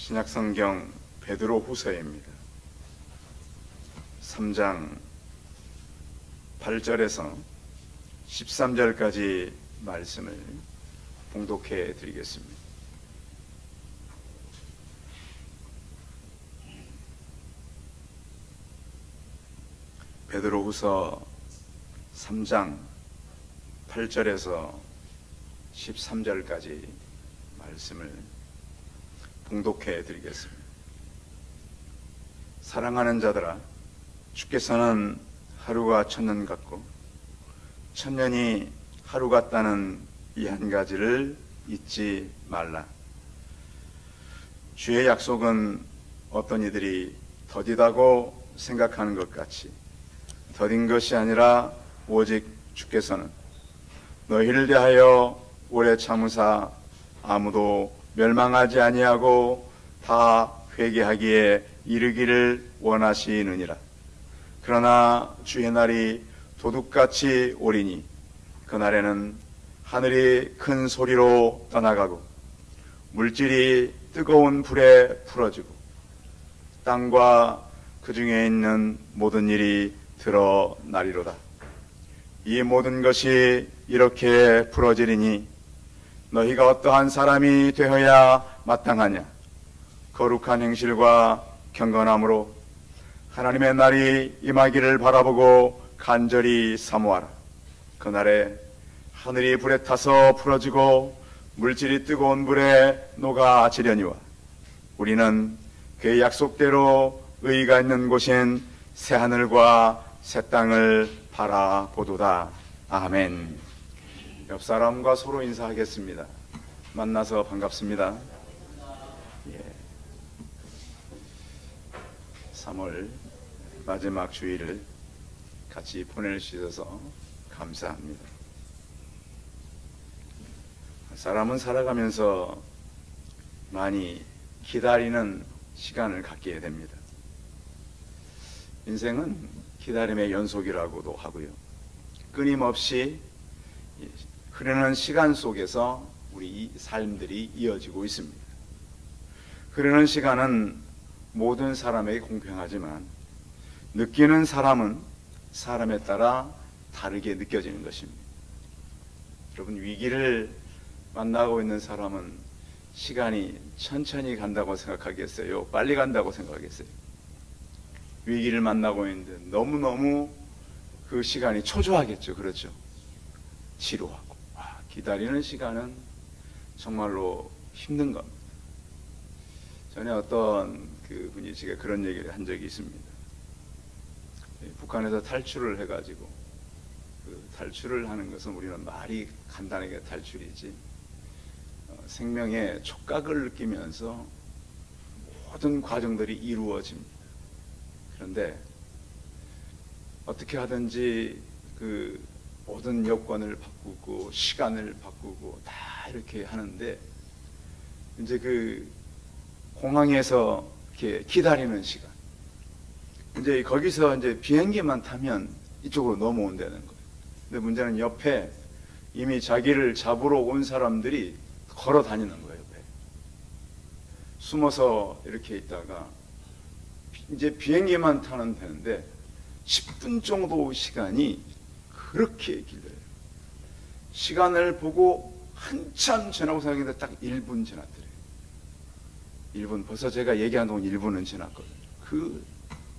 신약성경 베드로 후서입니다. 3장 8절에서 13절까지 말씀을 봉독해 드리겠습니다. 베드로 후서 3장 8절에서 13절까지 말씀을 봉독해 드리겠습니다. 사랑하는 자들아, 주께서는 하루가 천년 같고 천년이 하루 같다는 이 한 가지를 잊지 말라. 주의 약속은 어떤 이들이 더디다고 생각하는 것 같이 더딘 것이 아니라 오직 주께서는 너희를 대하여 오래 참으사 아무도 멸망하지 아니하고 다 회개하기에 이르기를 원하시느니라. 그러나 주의 날이 도둑같이 오리니 그날에는 하늘이 큰 소리로 떠나가고 물질이 뜨거운 불에 풀어지고 땅과 그 중에 있는 모든 일이 드러나리로다. 이 모든 것이 이렇게 부러지리니 너희가 어떠한 사람이 되어야 마땅하냐? 거룩한 행실과 경건함으로 하나님의 날이 임하기를 바라보고 간절히 사모하라. 그날에 하늘이 불에 타서 풀어지고 물질이 뜨거운 불에 녹아지려니와 우리는 그의 약속대로 의의가 있는 곳인 새하늘과 새 땅을 바라보도다. 아멘. 옆 사람과 서로 인사하겠습니다. 만나서 반갑습니다. 3월 마지막 주일을 같이 보낼 수 있어서 감사합니다. 사람은 살아가면서 많이 기다리는 시간을 갖게 됩니다. 인생은 기다림의 연속이라고도 하고요. 끊임없이 흐르는 시간 속에서 우리 삶들이 이어지고 있습니다. 흐르는 시간은 모든 사람에게 공평하지만 느끼는 사람은 사람에 따라 다르게 느껴지는 것입니다. 여러분, 위기를 만나고 있는 사람은 시간이 천천히 간다고 생각하겠어요? 빨리 간다고 생각하겠어요? 위기를 만나고 있는데 너무너무 그 시간이 초조하겠죠. 그렇죠? 지루하고. 기다리는 시간은 정말로 힘든 겁니다. 전에 어떤 그 분이 제가 그런 얘기를 한 적이 있습니다. 북한에서 탈출을 해가지고 그 탈출을 하는 것은 우리는 말이 간단하게 탈출이지 생명의 촉각을 느끼면서 모든 과정들이 이루어집니다. 그런데 어떻게 하든지 그 모든 여건을 바꾸고 시간을 바꾸고 다 이렇게 하는데 이제 그 공항에서 이렇게 기다리는 시간, 이제 거기서 이제 비행기만 타면 이쪽으로 넘어온다는 거예요. 근데 문제는 옆에 이미 자기를 잡으러 온 사람들이 걸어 다니는 거예요. 옆에 숨어서 이렇게 있다가 이제 비행기만 타면 되는데 10분 정도 시간이 그렇게 길어요. 시간을 보고 한참 지나고 생각했는데 딱 1분 지났더래요. 1분, 벌써 제가 얘기한 동안 1분은 지났거든요. 그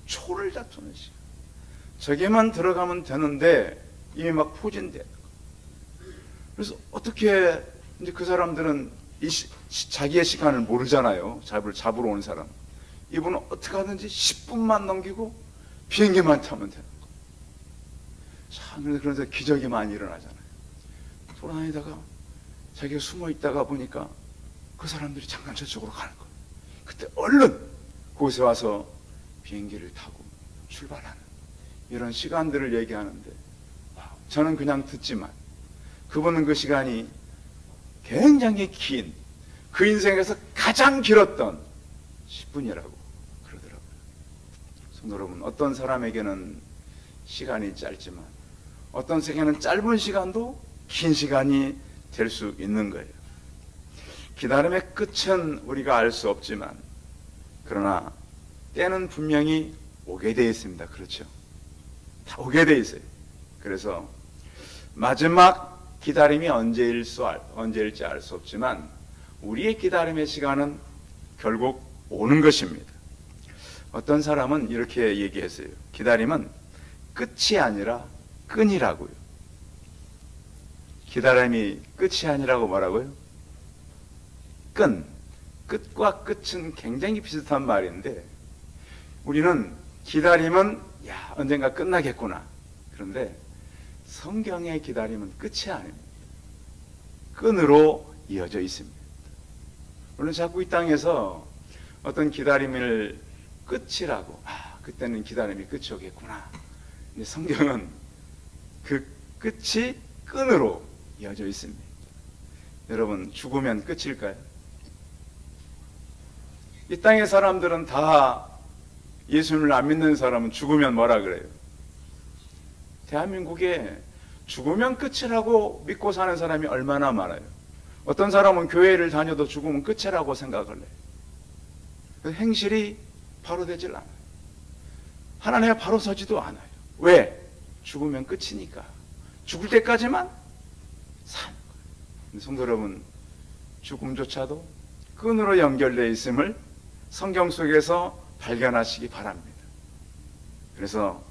초를 다투는 시간. 저게만 들어가면 되는데 이미 막 포진돼. 그래서 어떻게 이제 그 사람들은 자기의 시간을 모르잖아요. 잡으러 온 사람. 이분은 어떻게 하든지 10분만 넘기고 비행기만 타면 되는 거예요. 참, 그래서 기적이 많이 일어나잖아요. 돌아다니다가 자기가 숨어 있다가 보니까 그 사람들이 잠깐 저쪽으로 가는 거예요. 그때 얼른 거기서 와서 비행기를 타고 출발하는 이런 시간들을 얘기하는데 저는 그냥 듣지만 그분은 그 시간이 굉장히 긴, 그 인생에서 가장 길었던 10분이라고 그러더라고요. 성도 여러분, 어떤 사람에게는 시간이 짧지만 어떤 세계는 짧은 시간도 긴 시간이 될 수 있는 거예요. 기다림의 끝은 우리가 알 수 없지만 그러나 때는 분명히 오게 되어 있습니다. 그렇죠? 다 오게 되어 있어요. 그래서 마지막 기다림이 언제일지 알 수 없지만 우리의 기다림의 시간은 결국 오는 것입니다. 어떤 사람은 이렇게 얘기했어요. 기다림은 끝이 아니라 끈이라고요. 기다림이 끝이 아니라고 뭐라고요? 끈. 끝과 끝은 굉장히 비슷한 말인데 우리는 기다림은 언젠가 끝나겠구나. 그런데 성경의 기다림은 끝이 아닙니다. 끈으로 이어져 있습니다. 우리는 자꾸 이 땅에서 어떤 기다림을 끝이라고 그때는 기다림이 끝이 오겠구나. 근데 성경은 그 끝이 끈으로 이어져 있습니다. 여러분, 죽으면 끝일까요? 이 땅의 사람들은 다 예수님을 안 믿는 사람은 죽으면 뭐라 그래요? 대한민국에 죽으면 끝이라고 믿고 사는 사람이 얼마나 많아요. 어떤 사람은 교회를 다녀도 죽으면 끝이라고 생각을 해요. 행실이 바로 되질 않아요. 하나님에 바로 서지도 않아요. 왜? 죽으면 끝이니까. 죽을 때까지만 사는 거예요. 성도 여러분, 죽음조차도 끈으로 연결되어 있음을 성경 속에서 발견하시기 바랍니다. 그래서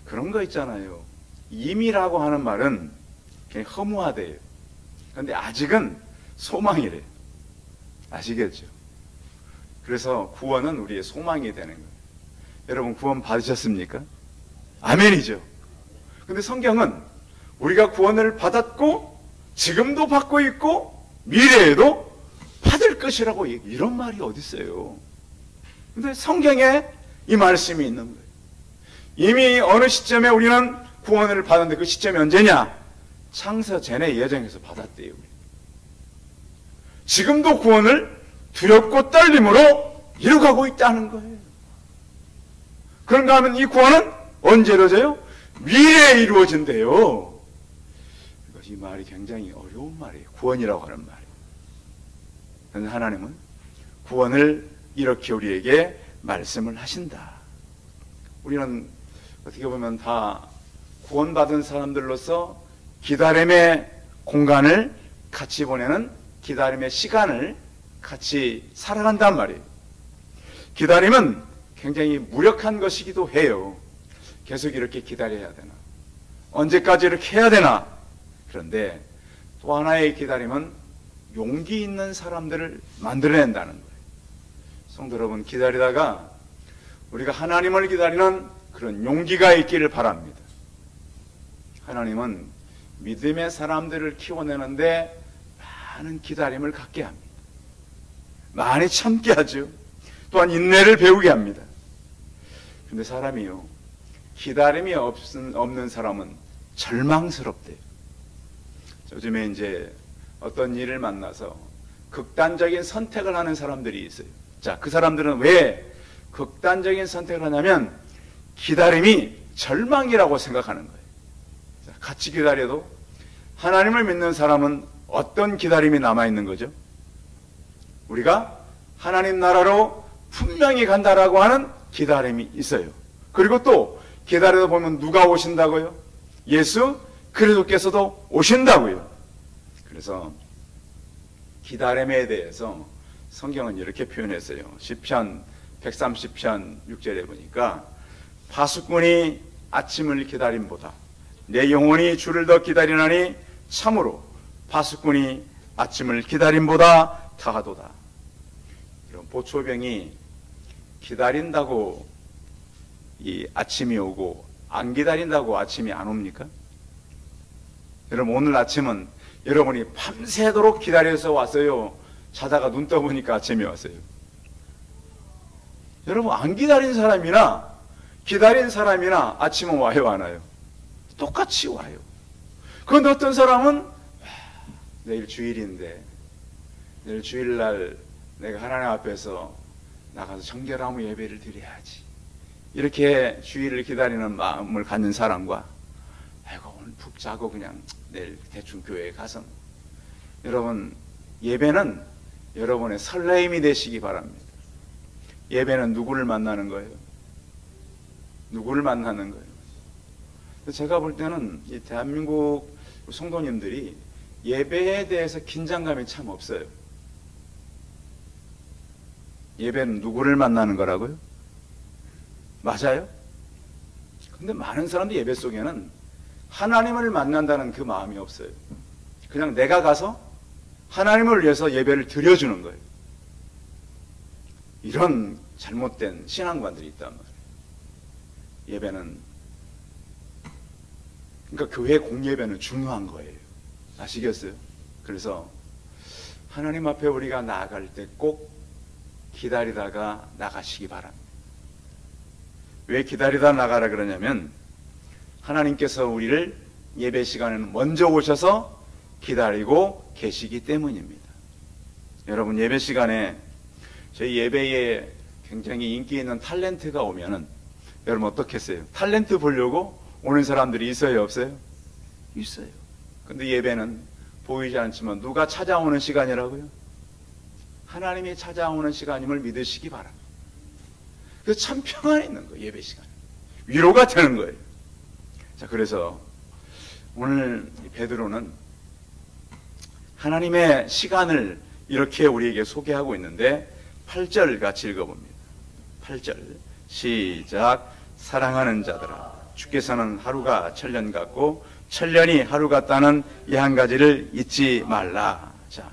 그런 거 있잖아요. 임이라고 하는 말은 그냥 허무하대요. 그런데 아직은 소망이래요. 아시겠죠? 그래서 구원은 우리의 소망이 되는 거예요. 여러분, 구원 받으셨습니까? 아멘이죠. 근데 성경은 우리가 구원을 받았고 지금도 받고 있고 미래에도 받을 것이라고 이런 말이 어디 있어요? 근데 성경에 이 말씀이 있는 거예요. 이미 어느 시점에 우리는 구원을 받았는데 그 시점이 언제냐? 창세 전에 예정에서 받았대요. 지금도 구원을 두렵고 떨림으로 이루어가고 있다는 거예요. 그런가 하면 이 구원은 언제 이루어져요? 미래에 이루어진대요. 이 말이 굉장히 어려운 말이에요. 구원이라고 하는 말이에요. 그런데 하나님은 구원을 이렇게 우리에게 말씀을 하신다. 우리는 어떻게 보면 다 구원받은 사람들로서 기다림의 공간을 같이 보내는 기다림의 시간을 같이 살아간단 말이에요. 기다림은 굉장히 무력한 것이기도 해요. 계속 이렇게 기다려야 되나? 언제까지 이렇게 해야 되나? 그런데 또 하나의 기다림은 용기 있는 사람들을 만들어낸다는 거예요. 성도 여러분, 기다리다가 우리가 하나님을 기다리는 그런 용기가 있기를 바랍니다. 하나님은 믿음의 사람들을 키워내는데 많은 기다림을 갖게 합니다. 많이 참게 하죠. 또한 인내를 배우게 합니다. 그런데 사람이요, 기다림이 없는 사람은 절망스럽대요. 요즘에 이제 어떤 일을 만나서 극단적인 선택을 하는 사람들이 있어요. 자, 그 사람들은 왜 극단적인 선택을 하냐면 기다림이 절망이라고 생각하는 거예요. 자, 같이 기다려도 하나님을 믿는 사람은 어떤 기다림이 남아있는 거죠? 우리가 하나님 나라로 분명히 간다라고 하는 기다림이 있어요. 그리고 또 기다려다 보면 누가 오신다고요? 예수 그리스도께서도 오신다고요. 그래서 기다림에 대해서 성경은 이렇게 표현했어요. 시편 130편 6절에 보니까 파수꾼이 아침을 기다림보다 내 영혼이 주를 더 기다리나니 참으로 파수꾼이 아침을 기다림보다 다하도다. 이런 보초병이 기다린다고 이 아침이 오고 안 기다린다고 아침이 안 옵니까? 여러분, 오늘 아침은 여러분이 밤새도록 기다려서 왔어요? 자다가 눈 떠보니까 아침이 왔어요? 여러분, 안 기다린 사람이나 기다린 사람이나 아침은 와요, 안 와요? 똑같이 와요. 그런데 어떤 사람은 내일 주일인데 내일 주일날 내가 하나님 앞에서 나가서 정결함의 예배를 드려야지, 이렇게 주일을 기다리는 마음을 갖는 사람과 아이고 오늘 푹 자고 그냥 내일 대충 교회에 가서, 여러분, 예배는 여러분의 설레임이 되시기 바랍니다. 예배는 누구를 만나는 거예요? 누구를 만나는 거예요? 제가 볼 때는 이 대한민국 성도님들이 예배에 대해서 긴장감이 참 없어요. 예배는 누구를 만나는 거라고요? 맞아요? 근데 많은 사람들이 예배 속에는 하나님을 만난다는 그 마음이 없어요. 그냥 내가 가서 하나님을 위해서 예배를 드려주는 거예요. 이런 잘못된 신앙관들이 있단 말이에요. 예배는, 그러니까 교회 공예배는 중요한 거예요. 아시겠어요? 그래서 하나님 앞에 우리가 나아갈 때 꼭 기다리다가 나가시기 바랍니다. 왜 기다리다 나가라 그러냐면 하나님께서 우리를 예배 시간에는 먼저 오셔서 기다리고 계시기 때문입니다. 여러분, 예배 시간에 저희 예배에 굉장히 인기 있는 탤런트가 오면은 여러분 어떻겠어요? 탤런트 보려고 오는 사람들이 있어요, 없어요? 있어요. 근데 예배는 보이지 않지만 누가 찾아오는 시간이라고요? 하나님이 찾아오는 시간임을 믿으시기 바랍니다. 그래서 참 평안이 있는 거예요, 예배 시간. 위로가 되는 거예요. 자, 그래서 오늘 베드로는 하나님의 시간을 이렇게 우리에게 소개하고 있는데 8절 같이 읽어봅니다. 8절 시작. 사랑하는 자들아, 주께서는 하루가 천년 같고 천년이 하루 같다는 이 한 가지를 잊지 말라. 자,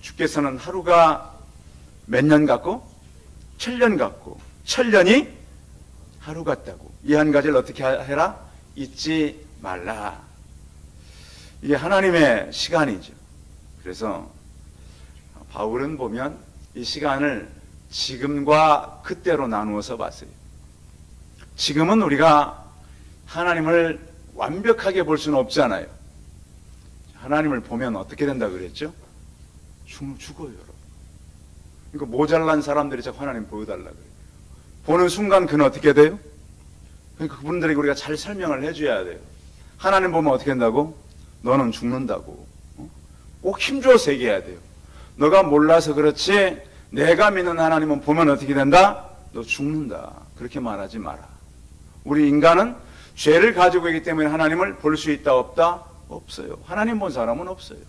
주께서는 하루가 몇 년 같고 천년 같고 천년이 하루 같다고. 이 한 가지를 어떻게 해라? 잊지 말라. 이게 하나님의 시간이죠. 그래서 바울은 보면 이 시간을 지금과 그때로 나누어서 봤어요. 지금은 우리가 하나님을 완벽하게 볼 수는 없잖아요. 하나님을 보면 어떻게 된다 그랬죠? 죽어요, 여러분. 그러니까 모자란 사람들이 자꾸 하나님 보여달라 그래요. 보는 순간 그는 어떻게 돼요? 그러니까 그분들에게 우리가 잘 설명을 해줘야 돼요. 하나님 보면 어떻게 된다고? 너는 죽는다고. 꼭 힘줘서 얘기해야 돼요. 너가 몰라서 그렇지 내가 믿는 하나님은 보면 어떻게 된다? 너 죽는다. 그렇게 말하지 마라. 우리 인간은 죄를 가지고 있기 때문에 하나님을 볼 수 있다 없다? 없어요. 하나님 본 사람은 없어요.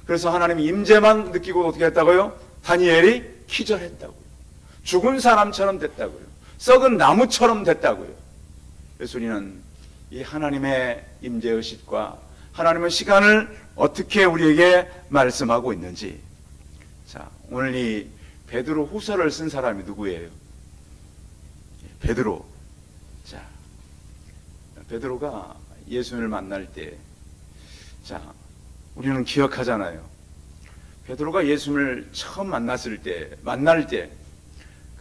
그래서 하나님이 임재만 느끼고 어떻게 했다고요? 다니엘이 기절했다고요. 죽은 사람처럼 됐다고요. 썩은 나무처럼 됐다고요. 그래서 우리는 이 하나님의 임재의식과 하나님의 시간을 어떻게 우리에게 말씀하고 있는지. 자, 오늘 이 베드로 후서를 쓴 사람이 누구예요? 베드로. 자, 베드로가 예수님을 만날 때, 자, 우리는 기억하잖아요. 베드로가 예수님을 처음 만날 때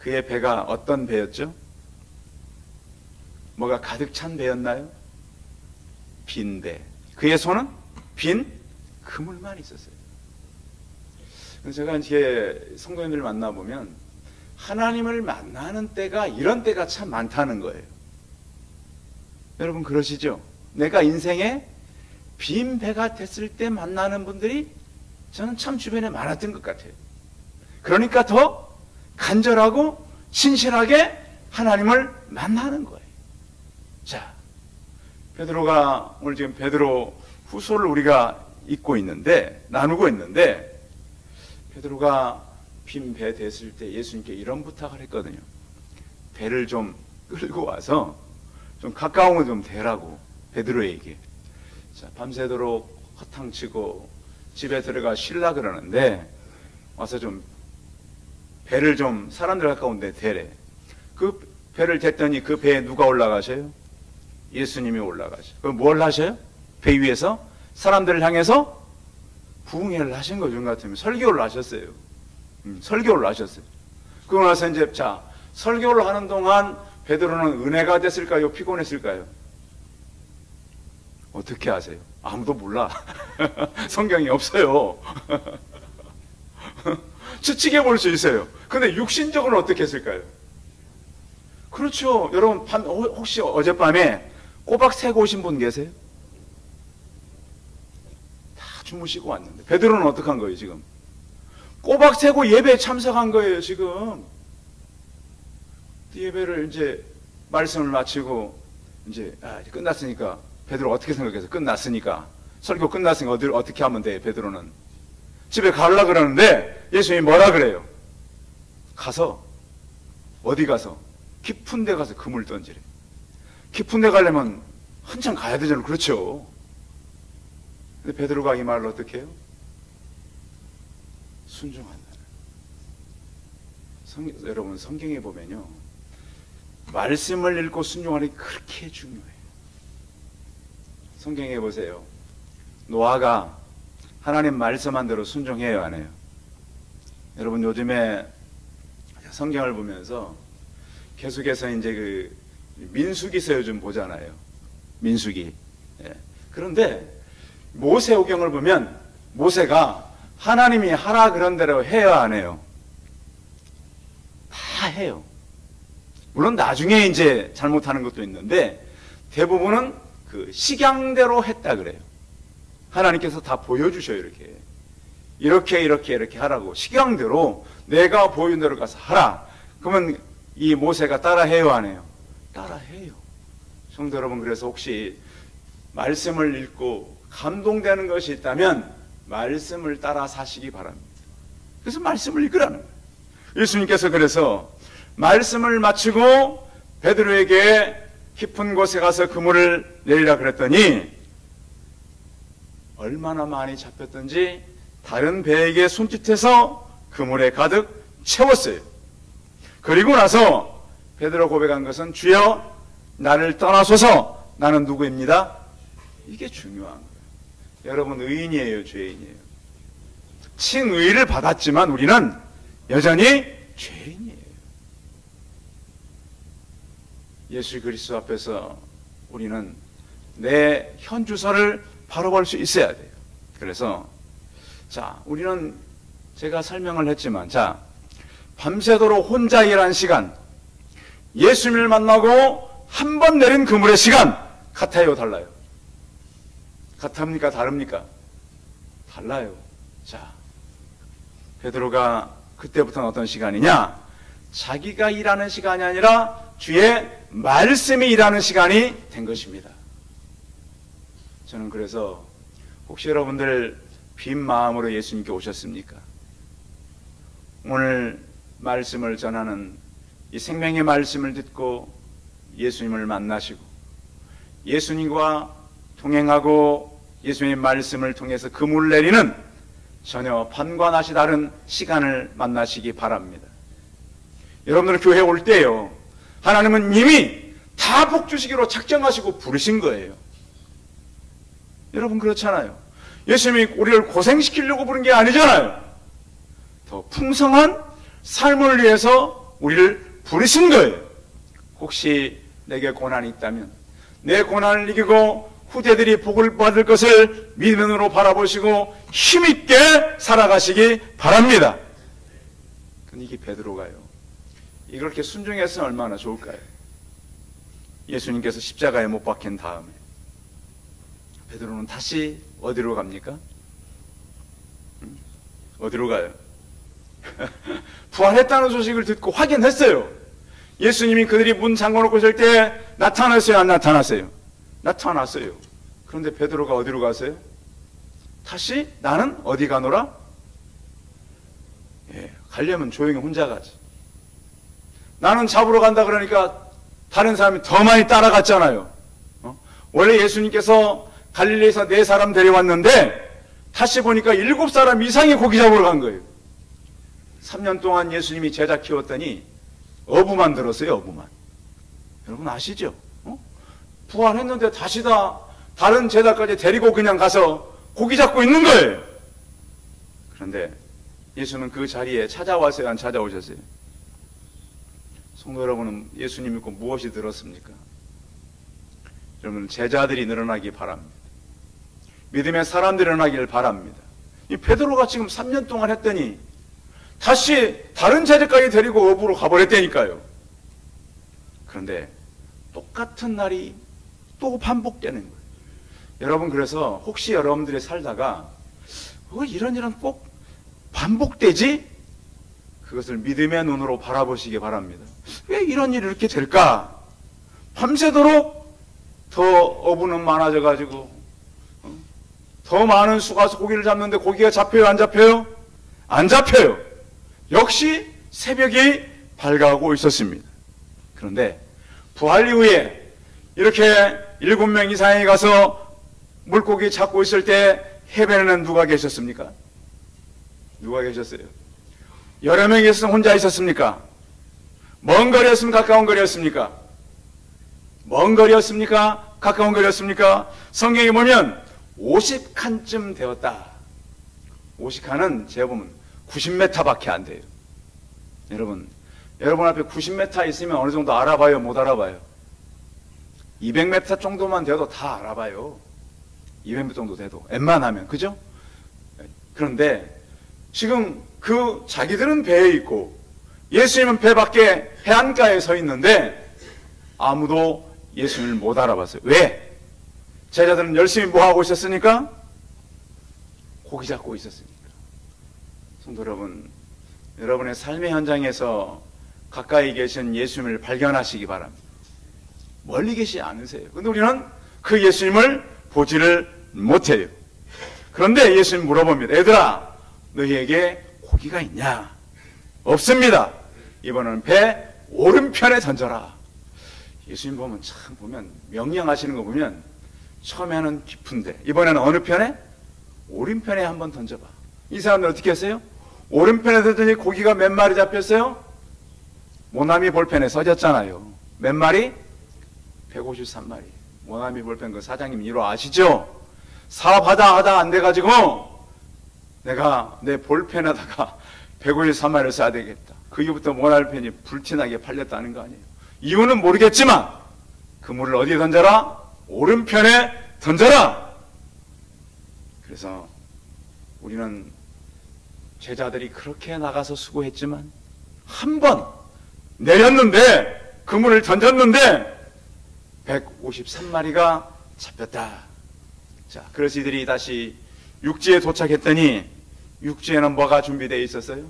그의 배가 어떤 배였죠? 뭐가 가득 찬 배였나요? 빈 배. 그의 손은 빈 그물만 있었어요. 그래서 제가 이제 성도님들을 만나보면 하나님을 만나는 때가 이런 때가 참 많다는 거예요. 여러분 그러시죠? 내가 인생에 빈 배가 됐을 때 만나는 분들이 저는 참 주변에 많았던 것 같아요. 그러니까 더 간절하고 신실하게 하나님을 만나는 거예요. 자, 베드로가 오늘 지금 베드로 후서를 우리가 읽고 있는데, 나누고 있는데, 베드로가 빈 배 됐을 때 예수님께 이런 부탁을 했거든요. 배를 좀 끌고 와서 좀 가까운 거 좀 대라고, 베드로에게. 자, 밤새도록 허탕치고 집에 들어가 쉬려 그러는데 와서 좀 배를 좀 사람들 가까운 데 대래. 그 배를 댔더니 그 배에 누가 올라가셔요? 예수님이 올라가셔요. 그럼 뭘 하셔요? 배 위에서 사람들을 향해서 부흥회를 하신 거죠. 같으면 설교를 하셨어요. 설교를 하셨어요. 그러고 나서 이제 자, 설교를 하는 동안 베드로는 은혜가 됐을까요? 피곤했을까요? 어떻게 아세요? 아무도 몰라. 성경이 없어요. 추측해 볼 수 있어요. 근데 육신적으로 어떻게 했을까요? 그렇죠. 여러분, 혹시 어젯밤에 꼬박 새고 오신 분 계세요? 다 주무시고 왔는데. 베드로는 어떻게 한 거예요, 지금? 꼬박 새고 예배에 참석한 거예요, 지금. 예배를 이제 말씀을 마치고 이제 끝났으니까 베드로 어떻게 생각해서 끝났으니까 설교 끝났으니까 어떻게 하면 돼? 베드로는 집에 가려고 그러는데 예수님이 뭐라 그래요? 가서 어디 가서 깊은 데 가서 그물 던지래. 깊은 데 가려면 한참 가야 되잖아요. 그렇죠? 근데 베드로가 이 말을 어떻게 해요? 순종한다. 여러분 성경에 보면요, 말씀을 읽고 순종하는 게 그렇게 중요해요. 성경에 보세요. 노아가 하나님 말씀한 대로 순종해요, 안 해요? 여러분 요즘에 성경을 보면서 계속해서 이제 그 민수기서 요즘 보잖아요. 민수기. 예. 그런데 모세오경을 보면 모세가 하나님이 하라 그런 대로 해요, 안 해요? 다 해요. 물론 나중에 이제 잘못하는 것도 있는데 대부분은 그 식양대로 했다 그래요. 하나님께서 다 보여주셔요. 이렇게 하라고 식양대로 내가 보여준 대로 가서 하라. 그러면 이 모세가 따라해요, 안 해요? 따라해요. 성도 여러분, 그래서 혹시 말씀을 읽고 감동되는 것이 있다면 말씀을 따라 사시기 바랍니다. 그래서 말씀을 읽으라는 거예요. 예수님께서 그래서 말씀을 마치고 베드로에게 깊은 곳에 가서 그물을 내리라 그랬더니 얼마나 많이 잡혔던지 다른 배에게 손짓해서 그물에 가득 채웠어요. 그리고 나서 베드로 고백한 것은 주여 나를 떠나소서 나는 누구입니다? 이게 중요한 거예요. 여러분 의인이에요, 죄인이에요? 칭의를 받았지만 우리는 여전히 죄인이에요. 예수 그리스도 앞에서 우리는 내 현주소를 바로 볼 수 있어야 돼요. 그래서 자, 우리는 제가 설명을 했지만 자, 밤새도록 혼자 일한 시간, 예수님을 만나고 한 번 내린 그물의 시간 같아요, 달라요? 같습니까? 다릅니까? 달라요. 자, 베드로가 그때부터는 어떤 시간이냐? 자기가 일하는 시간이 아니라 주의 말씀이 일하는 시간이 된 것입니다. 저는 그래서 혹시 여러분들 빈 마음으로 예수님께 오셨습니까? 오늘 말씀을 전하는 이 생명의 말씀을 듣고 예수님을 만나시고 예수님과 동행하고 예수님의 말씀을 통해서 그물 내리는 전혀 밤과 낮이 다른 시간을 만나시기 바랍니다. 여러분들 교회에 올 때요, 하나님은 이미 다 복 주시기로 작정하시고 부르신 거예요. 여러분 그렇잖아요. 예수님이 우리를 고생시키려고 부른 게 아니잖아요. 더 풍성한 삶을 위해서 우리를 부르신 거예요. 혹시 내게 고난이 있다면 내 고난을 이기고 후대들이 복을 받을 것을 믿음으로 바라보시고 힘있게 살아가시기 바랍니다. 근데 이게 베드로가요, 이렇게 순종했으면 얼마나 좋을까요? 예수님께서 십자가에 못 박힌 다음에 베드로는 다시 어디로 갑니까? 어디로 가요? 부활했다는 소식을 듣고 확인했어요. 예수님이 그들이 문 잠궈놓고 있을 때 나타났어요, 안 나타났어요? 나타났어요. 그런데 베드로가 어디로 가세요? 다시 나는 어디 가노라? 가려면 조용히 혼자 가지. 나는 잡으러 간다 그러니까 다른 사람이 더 많이 따라갔잖아요. 원래 예수님께서 갈릴리에서 4사람 데려왔는데 다시 보니까 7사람 이상이 고기 잡으러 간 거예요. 3년 동안 예수님이 제자 키웠더니 어부만 들었어요, 어부만. 여러분 아시죠? 부활했는데 다시 다른 제자까지 데리고 그냥 가서 고기 잡고 있는 거예요. 그런데 예수는 그 자리에 찾아왔어요, 안 찾아오셨어요? 성도 여러분은 예수님 믿고 무엇이 들었습니까? 여러분 제자들이 늘어나기 바랍니다. 믿음의 사람들이 일어나기를 바랍니다. 이 베드로가 지금 3년 동안 했더니 다시 다른 제자까지 데리고 어부로 가버렸다니까요. 그런데 똑같은 날이 또 반복되는 거예요. 여러분 그래서 혹시 여러분들이 살다가 이런 꼭 반복되지? 그것을 믿음의 눈으로 바라보시기 바랍니다. 왜 이런 일이 이렇게 될까? 밤새도록 더 어부는 많아져 가지고 더 많은 수가 고기를 잡는데 고기가 잡혀요, 안 잡혀요? 안 잡혀요. 역시 새벽이 밝아오고 있었습니다. 그런데 부활 이후에 이렇게 7명 이상이 가서 물고기 잡고 있을 때 해변에는 누가 계셨습니까? 누가 계셨어요? 여러 명이 있으면 혼자 있었습니까? 먼 거리였습니까? 가까운 거리였습니까? 먼 거리였습니까? 가까운 거리였습니까? 성경에 보면 50칸쯤 되었다. 50칸은 제가 보면 90m밖에 안 돼요. 여러분 앞에 90m 있으면 어느 정도 알아봐요? 못 알아봐요? 200m 정도만 돼도 다 알아봐요. 200m 정도 돼도 웬만하면, 그죠? 그런데 지금 그 자기들은 배에 있고 예수님은 배 밖에 해안가에 서 있는데 아무도 예수님을 못 알아봤어요. 왜? 제자들은 열심히 뭐 하고 있었으니까? 고기 잡고 있었으니까. 성도 여러분, 여러분의 삶의 현장에서 가까이 계신 예수님을 발견하시기 바랍니다. 멀리 계시지 않으세요. 근데 우리는 그 예수님을 보지를 못해요. 그런데 예수님 물어봅니다. 얘들아, 너희에게 고기가 있냐? 없습니다. 이번에는 배 오른편에 던져라. 예수님 보면 참 명령하시는 거 보면 처음에는 깊은데 이번에는 어느 편에? 오른편에 한번 던져봐. 이 사람들 어떻게 했어요? 오른편에 던더니 고기가 몇 마리 잡혔어요? 모나미 볼펜에 써졌잖아요. 몇 마리? 153마리. 모나미 볼펜 그 사장님 이로 아시죠? 사업하다 안 돼가지고 내가 내 볼펜에다가 153마리를 써야 되겠다. 그 이후부터 모나미펜이 불티나게 팔렸다는 거 아니에요. 이유는 모르겠지만 그물을 어디에 던져라? 오른편에 던져라. 그래서 우리는 제자들이 그렇게 나가서 수고했지만 한 번 내렸는데 그물을 던졌는데 153마리가 잡혔다. 자, 그래서 이들이 다시 육지에 도착했더니 육지에는 뭐가 준비되어 있었어요?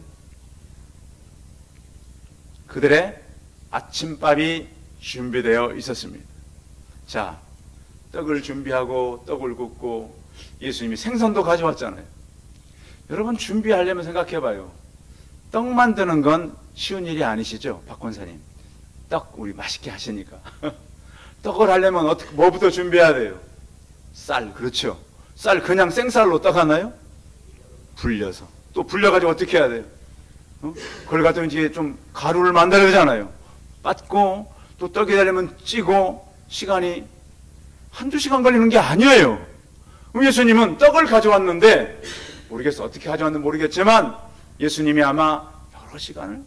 그들의 아침밥이 준비되어 있었습니다. 자, 떡을 준비하고 떡을 굽고 예수님이 생선도 가져왔잖아요. 여러분 준비하려면 생각해봐요. 떡 만드는 건 쉬운 일이 아니시죠? 박 권사님. 떡 우리 맛있게 하시니까. 떡을 하려면 어떻게, 뭐부터 준비해야 돼요? 쌀, 그렇죠. 쌀 그냥 생쌀로 떡 하나요? 불려서. 또 불려가지고 어떻게 해야 돼요? 그걸 갖다 이제 좀 가루를 만들어야 되잖아요. 빻고 또 떡이 되려면 찌고 시간이 한두 시간 걸리는 게 아니에요. 예수님은 떡을 가져왔는데 모르겠어. 어떻게 가져왔는지 모르겠지만 예수님이 아마 여러 시간을,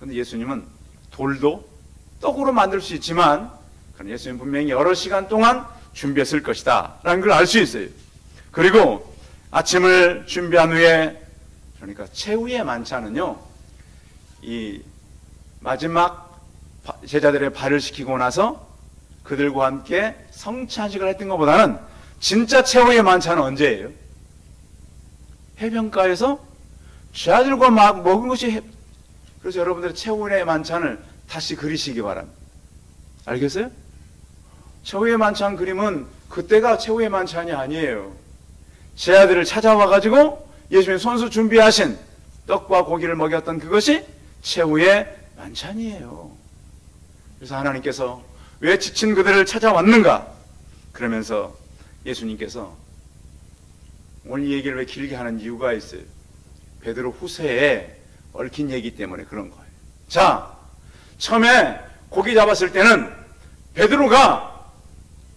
근데 예수님은 돌도 떡으로 만들 수 있지만 그런 예수님 분명히 여러 시간 동안 준비했을 것이다 라는 걸 알 수 있어요. 그리고 아침을 준비한 후에, 그러니까 최후의 만찬은요, 이 마지막 제자들의 발을 씻기고 나서 그들과 함께 성찬식을 했던 것보다는 진짜 최후의 만찬은 언제예요? 해변가에서 제자들과 막 먹은 것이 그래서 여러분들의 최후의 만찬을 다시 그리시기 바랍니다. 알겠어요? 최후의 만찬 그림은 그때가 최후의 만찬이 아니에요. 제자들을 찾아와가지고 예수님이 손수 준비하신 떡과 고기를 먹였던 그것이 최후의 만찬이에요. 그래서 하나님께서 왜 지친 그들을 찾아왔는가? 그러면서 예수님께서 오늘 이 얘기를 왜 길게 하는 이유가 있어요. 베드로 후세에 얽힌 얘기 때문에 그런 거예요. 자, 처음에 고기 잡았을 때는 베드로가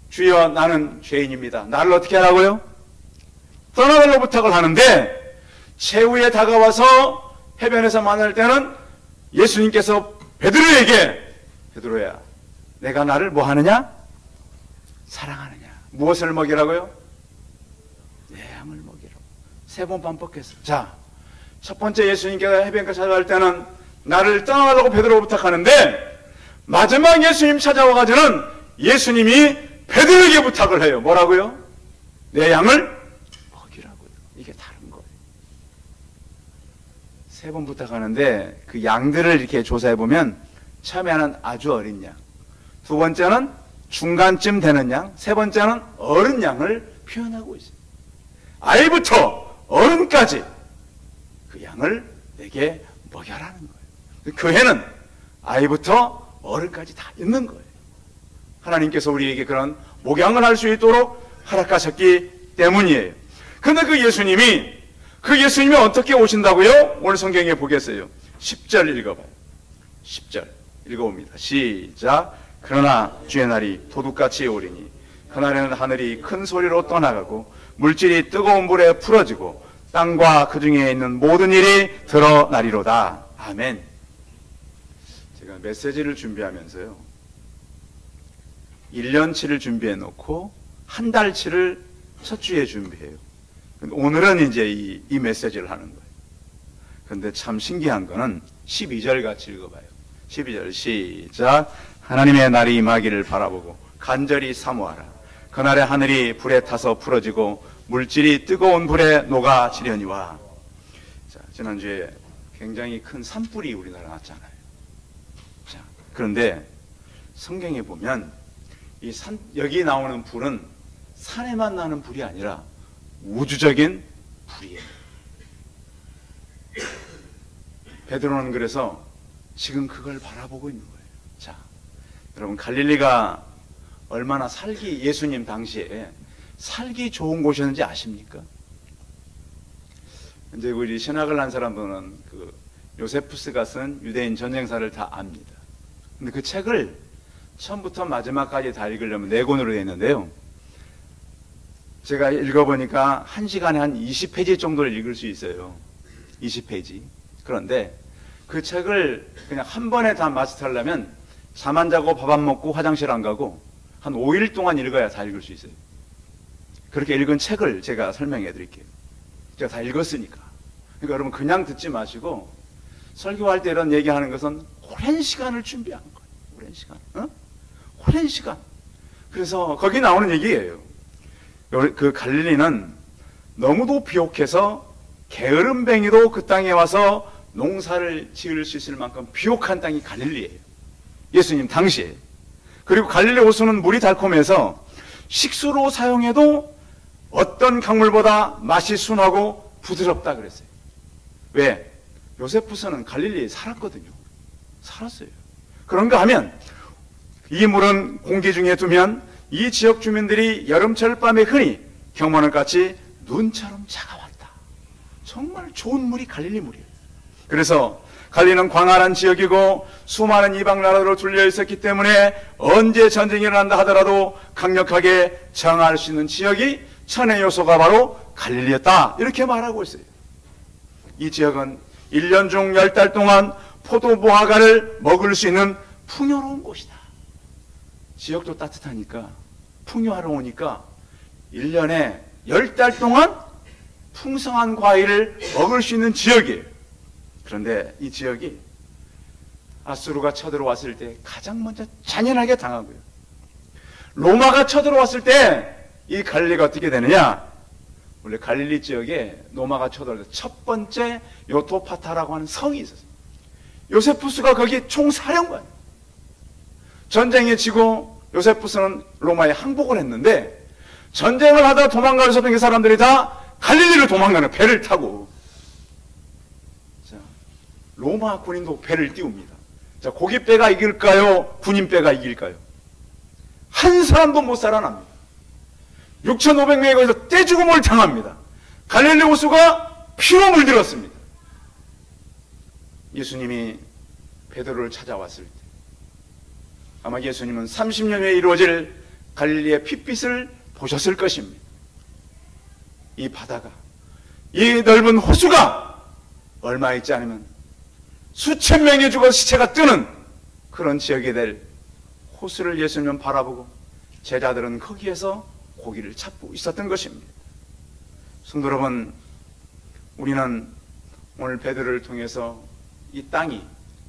주여 나는 죄인입니다. 나를 어떻게 하라고요? 떠나달라고 부탁을 하는데 최후에 다가와서 해변에서 만날 때는 예수님께서 베드로에게 베드로야 내가 나를 뭐 하느냐? 사랑하느냐? 무엇을 먹이라고요? 내 양을 먹이라고. 3번 반복했어요. 자, 첫 번째 예수님께서 해변가 찾아갈 때는 나를 떠나달라고 베드로가 부탁하는데 마지막 예수님 찾아와가지고는 예수님이 베드로에게 부탁을 해요. 뭐라고요? 내 양을 먹이라고요. 이게 다른 거예요. 3번 부탁하는데 그 양들을 이렇게 조사해 보면 처음에는 아주 어린 양, 두 번째는 중간쯤 되는 양, 세 번째는 어른 양을 표현하고 있어요. 아이부터 어른까지 그 양을 내게 먹여라는 거예요. 교회는 아이부터 어른까지 다 있는 거예요. 하나님께서 우리에게 그런 목양을 할 수 있도록 허락하셨기 때문이에요. 근데 그 예수님이 어떻게 오신다고요? 오늘 성경에 보겠어요. 10절 읽어봐요. 10절 읽어봅니다. 시작. 그러나 주의 날이 도둑같이 오리니 그날에는 하늘이 큰 소리로 떠나가고 물질이 뜨거운 불에 풀어지고 땅과 그 중에 있는 모든 일이 드러나리로다. 아멘. 제가 메시지를 준비하면서요, 1년치를 준비해 놓고 한 달치를 첫 주에 준비해요. 오늘은 이제 이 메시지를 하는 거예요. 그런데 참 신기한 거는 12절 같이 읽어봐요. 12절 시작. 하나님의 날이 임하기를 바라보고 간절히 사모하라. 그날에 하늘이 불에 타서 풀어지고 물질이 뜨거운 불에 녹아지려니와. 자, 지난주에 굉장히 큰 산불이 우리나라에 났잖아요. 자, 그런데 성경에 보면 여기 나오는 불은 산에만 나는 불이 아니라 우주적인 불이에요. 베드로는 그래서 지금 그걸 바라보고 있는 거예요. 자, 여러분, 갈릴리가 얼마나 예수님 당시에 살기 좋은 곳이었는지 아십니까? 이제 우리 신학을 한 사람들은 그 요세푸스가 쓴 유대인 전쟁사를 다 압니다. 근데 그 책을 처음부터 마지막까지 다 읽으려면 4권으로 되어 있는데요, 제가 읽어보니까 1시간에 한 20페이지 정도를 읽을 수 있어요. 20페이지. 그런데 그 책을 그냥 한 번에 다 마스터하려면 잠 안 자고 밥 안 먹고 화장실 안 가고 한 5일 동안 읽어야 다 읽을 수 있어요. 그렇게 읽은 책을 제가 설명해 드릴게요. 제가 다 읽었으니까. 그러니까 여러분, 그냥 듣지 마시고 설교할 때 이런 얘기하는 것은 오랜 시간을 준비하는 거예요. 오랜 시간. 오랜 시간. 그래서 거기 나오는 얘기예요. 그 갈릴리는 너무도 비옥해서 게으름뱅이도 그 땅에 와서 농사를 지을 수 있을 만큼 비옥한 땅이 갈릴리예요. 예수님 당시에. 그리고 갈릴리 호수는 물이 달콤해서 식수로 사용해도 어떤 강물보다 맛이 순하고 부드럽다 그랬어요. 왜? 요세푸스는 갈릴리에 살았거든요. 살았어요. 그런가 하면 이 물은 공기 중에 두면 이 지역 주민들이 여름철 밤에 흔히 경모는 같이 눈처럼 차가웠다. 정말 좋은 물이 갈릴리 물이에요. 그래서 갈릴리는 광활한 지역이고 수많은 이방 나라로 둘려 있었기 때문에 언제 전쟁이 일어난다 하더라도 강력하게 저항할 수 있는 지역이 천의 요소가 바로 갈릴리였다. 이렇게 말하고 있어요. 이 지역은 1년 중 10달 동안 포도 무화과를 먹을 수 있는 풍요로운 곳이다. 지역도 따뜻하니까 풍요하러 오니까 1년에 10달 동안 풍성한 과일을 먹을 수 있는 지역이에요. 그런데 이 지역이 아수르가 쳐들어왔을 때 가장 먼저 잔인하게 당하고요, 로마가 쳐들어왔을 때 이 갈릴리가 어떻게 되느냐, 원래 갈릴리 지역에 로마가 쳐들어올 때 첫 번째 요토파타라고 하는 성이 있었어요. 요세푸스가 거기 총사령관, 전쟁에 지고 요세푸스는 로마에 항복을 했는데 전쟁을 하다 도망가서 그 사람들이 다 갈릴리로 도망가는 배를 타고. 자, 로마 군인도 배를 띄웁니다. 자, 고깃배가 이길까요? 군인배가 이길까요? 한 사람도 못 살아납니다. 6,500명이 거기서 떼죽음을 당합니다. 갈릴리 호수가 피로 물들었습니다. 예수님이 베드로를 찾아왔을 때 아마 예수님은 30년 후에 이루어질 갈릴리의 핏빛을 보셨을 것입니다. 이 바다가, 이 넓은 호수가 얼마 있지 않으면 수천 명이 죽어 시체가 뜨는 그런 지역이 될 호수를 예수님은 바라보고 제자들은 거기에서 고기를 찾고 있었던 것입니다. 성도 여러분, 우리는 오늘 베드로를 통해서 이 땅이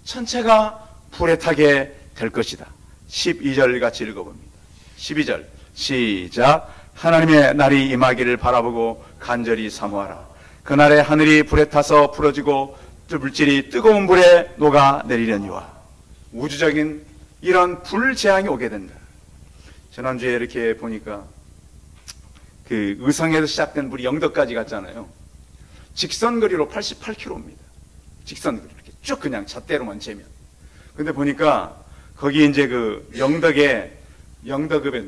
전체가 불에 타게 될 것이다. 12절 같이 읽어봅니다. 12절 시작. 하나님의 날이 임하기를 바라보고 간절히 사모하라. 그날에 하늘이 불에 타서 풀어지고 물질이 뜨거운 불에 녹아내리려니와 우주적인 이런 불재앙이 오게 된다. 지난주에 이렇게 보니까 그 의성에서 시작된 불이 영덕까지 갔잖아요. 직선거리로 88km입니다. 직선거리 이렇게 쭉 그냥 잣대로만 재면. 근데 보니까 거기 이제 그 영덕에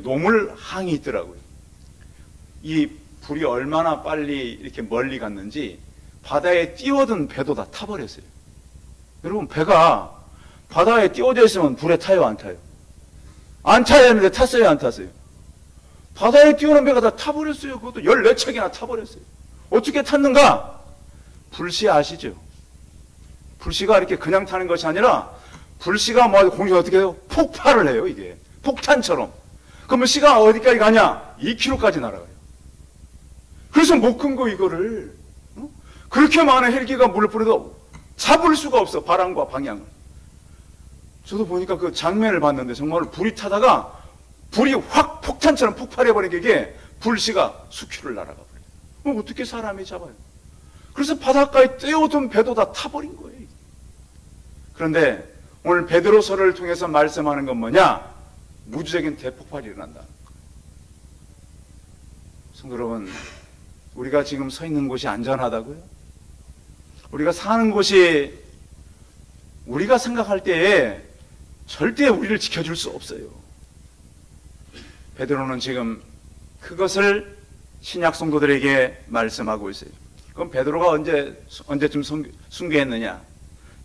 노물항이 있더라고요. 이 불이 얼마나 빨리 이렇게 멀리 갔는지 바다에 띄워든 배도 다 타버렸어요. 여러분, 배가 바다에 띄워져 있으면 불에 타요, 안 타요? 안 타야 하는데 탔어요, 안 탔어요? 바다에 띄우는 배가 다 타버렸어요. 그것도 14척이나 타버렸어요. 어떻게 탔는가? 불씨 아시죠? 불씨가 이렇게 그냥 타는 것이 아니라 불씨가 뭐 공중에 어떻게 해요? 폭발을 해요, 이게. 폭탄처럼. 그러면 씨가 어디까지 가냐? 2km까지 날아가요. 그래서 못 큰 거, 이거를. 그렇게 많은 헬기가 물을 뿌려도 잡을 수가 없어, 바람과 방향을. 저도 보니까 그 장면을 봤는데 정말 불이 타다가 불이 확 폭탄처럼 폭발해버린 게 이게 불씨가 수킬을 날아가 버려요. 어떻게 사람이 잡아요? 그래서 바닷가에 떼어둔 배도 다 타버린 거예요. 그런데 오늘 베드로서를 통해서 말씀하는 건 뭐냐? 우주적인 대폭발이 일어난다는 거예요. 성도 여러분, 우리가 지금 서 있는 곳이 안전하다고요? 우리가 사는 곳이 우리가 생각할 때에 절대 우리를 지켜줄 수 없어요. 베드로는 지금 그것을 신약 성도들에게 말씀하고 있어요. 그럼 베드로가 언제쯤 순교했느냐?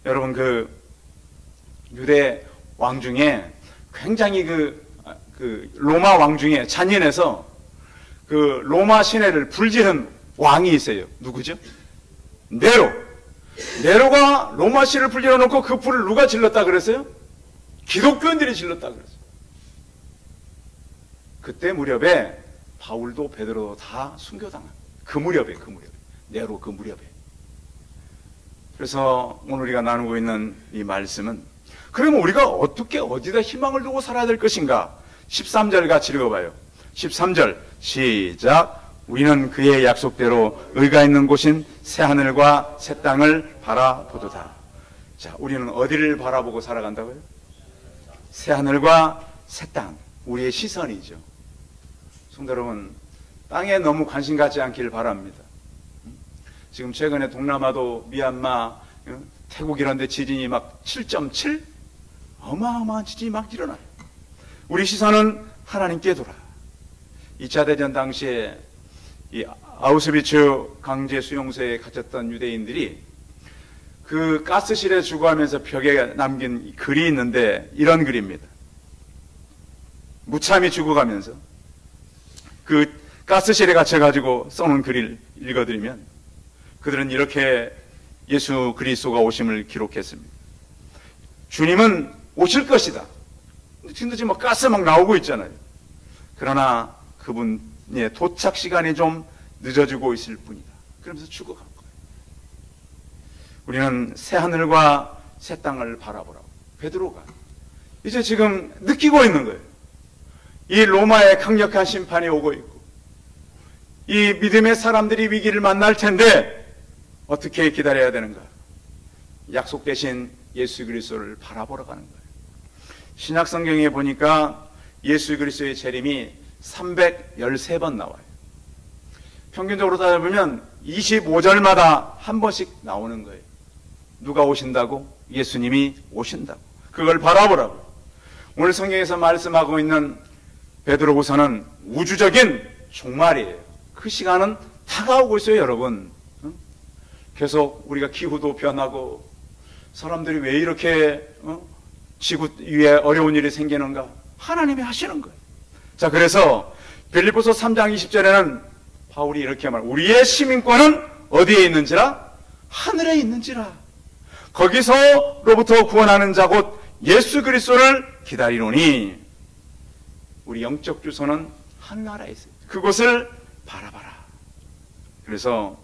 여러분, 그 유대 왕 중에 굉장히 그 로마 왕 중에 잔인해서 그 로마 시내를 불지른 왕이 있어요. 누구죠? 네로가 로마 시를 불질러 놓고 그 불을 누가 질렀다 그랬어요? 기독교인들이 질렀다 그랬어요. 그때 무렵에 바울도 베드로도 다 순교당한. 그 무렵에 네로 그 무렵에. 그래서 오늘 우리가 나누고 있는 이 말씀은, 그러면 우리가 어떻게 어디다 희망을 두고 살아야 될 것인가? 13절 같이 읽어봐요. 13절 시작. 우리는 그의 약속대로 의가 있는 곳인 새 하늘과 새 땅을 바라보도다. 자, 우리는 어디를 바라보고 살아간다고요? 새 하늘과 새 땅. 우리의 시선이죠. 성도 여러분, 땅에 너무 관심 갖지 않기를 바랍니다. 지금 최근에 동남아도 미얀마, 태국 이런 데 지진이 막 7.7? 어마어마한 지진이 막 일어나요. 우리 시선은 하나님께 돌아. 2차 대전 당시에 이 아우슈비츠 강제 수용소에 갇혔던 유대인들이 그 가스실에 주거하면서 벽에 남긴 글이 있는데 이런 글입니다. 무참히 죽어가면서 그 가스실에 갇혀가지고 써놓은 글을 읽어드리면 그들은 이렇게 예수 그리스도가 오심을 기록했습니다. 주님은 오실 것이다. 근데 지금 막 가스 막 나오고 있잖아요. 그러나 그분의 도착 시간이 좀 늦어지고 있을 뿐이다. 그러면서 죽어간 거예요. 우리는 새 하늘과 새 땅을 바라보라고. 베드로가 이제 지금 느끼고 있는 거예요. 이 로마의 강력한 심판이 오고 있고 이 믿음의 사람들이 위기를 만날 텐데 어떻게 기다려야 되는가? 약속 대신 예수 그리스도를 바라보러 가는 거예요. 신약 성경에 보니까 예수 그리스도의 재림이 313번 나와요. 평균적으로 따져보면 25절마다 한 번씩 나오는 거예요. 누가 오신다고? 예수님이 오신다고. 그걸 바라보라고. 오늘 성경에서 말씀하고 있는 베드로후서는 우주적인 종말이에요. 그 시간은 다가오고 있어요, 여러분. 계속 우리가 기후도 변하고 사람들이 왜 이렇게 지구 위에 어려운 일이 생기는가? 하나님이 하시는 거예요. 자, 그래서 빌립보서 3장 20절에는 바울이 이렇게 말해요. 우리의 시민권은 어디에 있는지라? 하늘에 있는지라. 거기서로부터 구원하는 자 곧 예수 그리스도를 기다리노니 우리 영적 주소는 하늘나라에 있어요. 그곳을 바라봐라. 그래서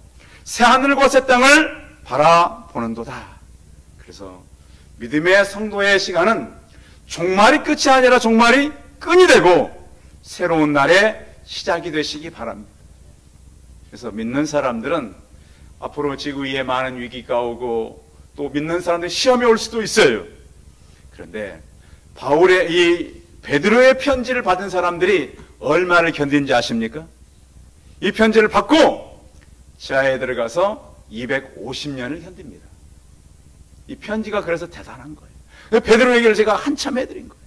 새 하늘과 새 땅을 바라보는도다. 그래서 믿음의 성도의 시간은 종말이 끝이 아니라 종말이 끈이 되고 새로운 날의 시작이 되시기 바랍니다. 그래서 믿는 사람들은 앞으로 지구 위에 많은 위기가 오고 또 믿는 사람들이 시험이 올 수도 있어요. 그런데 바울의 이 베드로의 편지를 받은 사람들이 얼마를 견딘지 아십니까? 이 편지를 받고 지하에 들어가서 250년을 견딥니다. 이 편지가 그래서 대단한 거예요. 베드로 얘기를 제가 한참 해드린 거예요.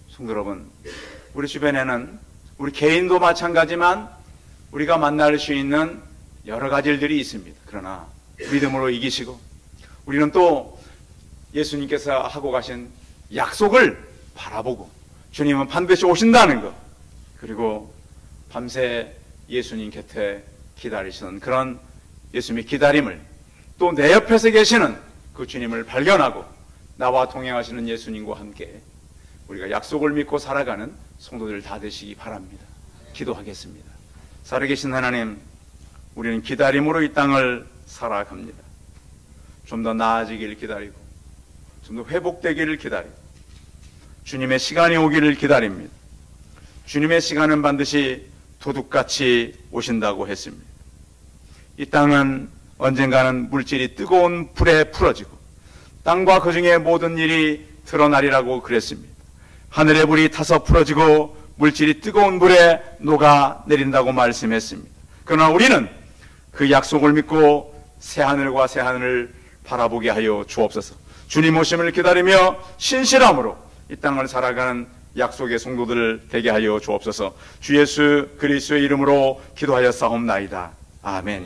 성도 여러분, 우리 주변에는 우리 개인도 마찬가지만 우리가 만날 수 있는 여러 가지 일들이 있습니다. 그러나 믿음으로 이기시고 우리는 또 예수님께서 하고 가신 약속을 바라보고 주님은 반드시 오신다는 것, 그리고 밤새 예수님 곁에 기다리시는 그런 예수님의 기다림을, 또 내 옆에서 계시는 그 주님을 발견하고 나와 동행하시는 예수님과 함께 우리가 약속을 믿고 살아가는 성도들 다 되시기 바랍니다. 기도하겠습니다. 살아계신 하나님, 우리는 기다림으로 이 땅을 살아갑니다. 좀 더 나아지기를 기다리고 좀 더 회복되기를 기다리고 주님의 시간이 오기를 기다립니다. 주님의 시간은 반드시 도둑같이 오신다고 했습니다. 이 땅은 언젠가는 물질이 뜨거운 불에 풀어지고 땅과 그 중에 모든 일이 드러나리라고 그랬습니다. 하늘의 불이 타서 풀어지고 물질이 뜨거운 불에 녹아내린다고 말씀했습니다. 그러나 우리는 그 약속을 믿고 새하늘과 새하늘을 바라보게 하여 주옵소서. 주님 오심을 기다리며 신실함으로 이 땅을 살아가는 약속의 성도들 되게 하여 주옵소서. 주 예수 그리스도의 이름으로 기도하여 싸움나이다. 아멘.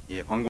예, 광고